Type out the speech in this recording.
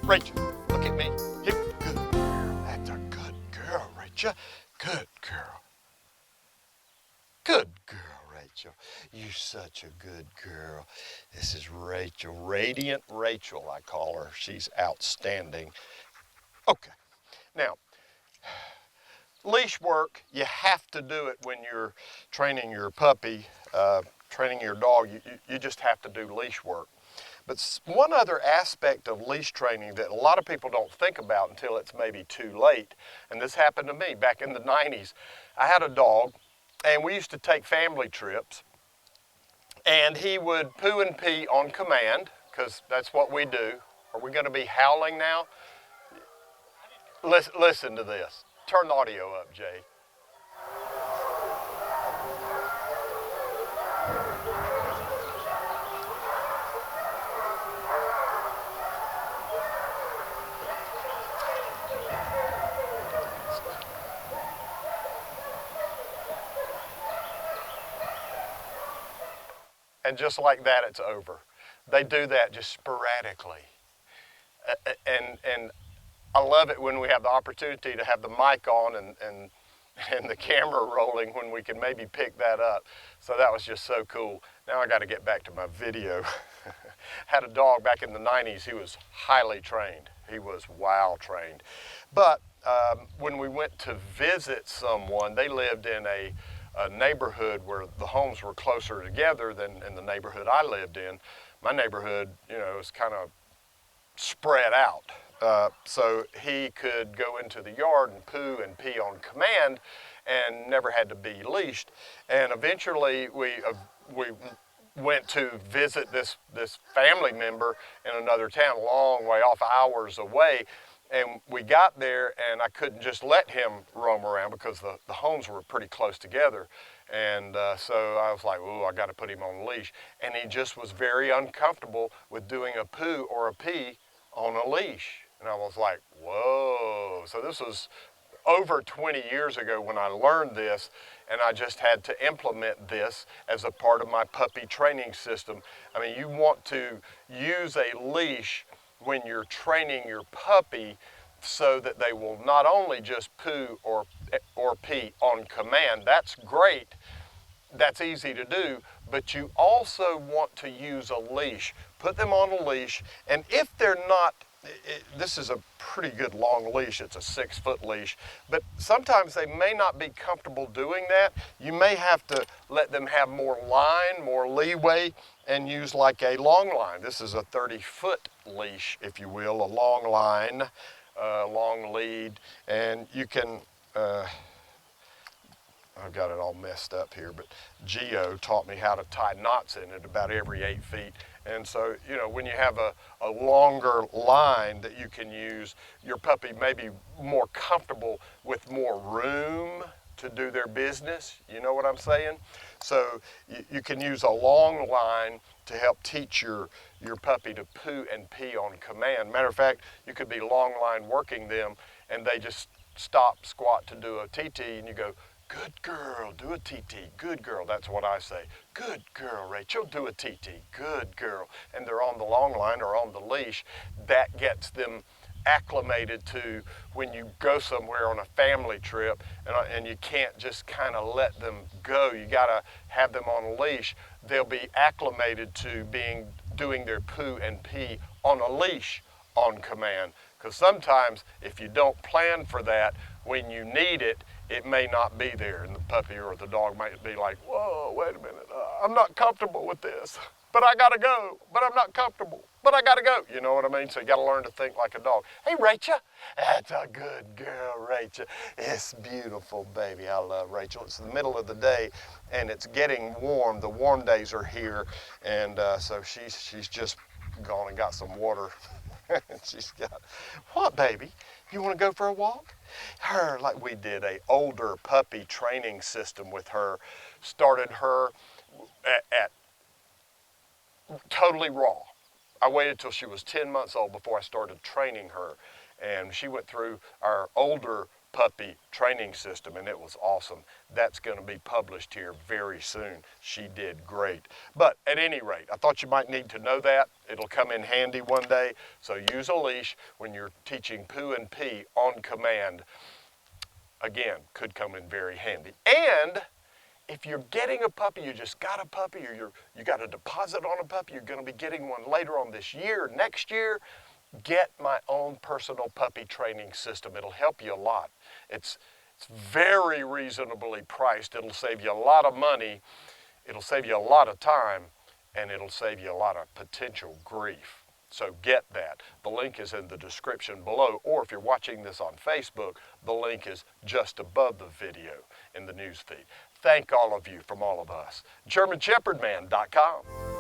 Rachel, look at me. Good girl. That's a good girl, Rachel. Good girl. Good girl, Rachel. You're such a good girl. This is Rachel, Radiant Rachel, I call her. She's outstanding. Okay, now, leash work, you have to do it when you're training your puppy, training your dog. You just have to do leash work. But one other aspect of leash training that a lot of people don't think about until it's maybe too late, and this happened to me back in the 90s. I had a dog, and we used to take family trips, and he would poo and pee on command, because that's what we do. Are we going to be howling now? Listen to this. Turn the audio up, Jay. And just like that, it's over. They do that just sporadically. And I love it when we have the opportunity to have the mic on and the camera rolling when we can maybe pick that up. So that was just so cool. Now I got to get back to my video. Had a dog back in the 90s. He was highly trained. He was wow trained. But when we went to visit someone, they lived in a neighborhood where the homes were closer together than in the neighborhood I lived in. My neighborhood, you know, was kind of spread out. So he could go into the yard and poo and pee on command and never had to be leashed. And eventually we went to visit this family member in another town, a long way off, hours away. And we got there, and I couldn't just let him roam around because the homes were pretty close together. And so I was like, oh, I got to put him on a leash. And he just was very uncomfortable with doing a poo or a pee on a leash. And I was like, whoa. So this was over 20 years ago when I learned this, and I just had to implement this as a part of my puppy training system. I mean, you want to use a leash when you're training your puppy so that they will not only just poo or pee on command. That's great. That's easy to do, but you also want to use a leash. Put them on a leash, and if they're not, this is a pretty good long leash, it's a 6-foot leash, but sometimes they may not be comfortable doing that. You may have to let them have more line, more leeway, and use like a long line. This is a 30-foot leash, if you will, a long line, long lead, and you can, I've got it all messed up here, but Geo taught me how to tie knots in it about every 8 feet. And so, you know, when you have a longer line that you can use, your puppy may be more comfortable with more room to do their business. You know what I'm saying? So you can use a long line to help teach your puppy to poo and pee on command. Matter of fact, you could be long line working them, and they just stop, squat to do a TT, and you go, good girl, do a TT, good girl. That's what I say. Good girl, Rachel, do a TT, good girl. And they're on the long line or on the leash. That gets them acclimated to when you go somewhere on a family trip and you can't just kind of let them go. You got to have them on a leash. They'll be acclimated to doing their poo and pee on a leash on command. Because sometimes if you don't plan for that, when you need it, it may not be there, and the puppy or the dog might be like, whoa, wait a minute, I'm not comfortable with this, but I gotta go, but I'm not comfortable, but I gotta go. You know what I mean? So you gotta learn to think like a dog. Hey, Rachel, that's a good girl, Rachel. It's beautiful, baby. I love Rachel. It's the middle of the day, and it's getting warm. The warm days are here, and so she's just gone and got some water. She's got, what, baby? You want to go for a walk? Her, like we did a older puppy training system with her, started her at totally raw. I waited till she was 10 months old before I started training her. And she went through our older puppy training system, and it was awesome. That's going to be published here very soon. She did great. But at any rate, I thought you might need to know that. It'll come in handy one day. So use a leash when you're teaching poo and pee on command. Again, could come in very handy. And if you're getting a puppy, you just got a puppy, or you got a deposit on a puppy, you're going to be getting one later on this year, next year, get my own personal puppy training system. It'll help you a lot. It's very reasonably priced. It'll save you a lot of money. It'll save you a lot of time, and it'll save you a lot of potential grief. So get that. The link is in the description below, or if you're watching this on Facebook, the link is just above the video in the news feed. Thank all of you from all of us. GermanShepherdman.com.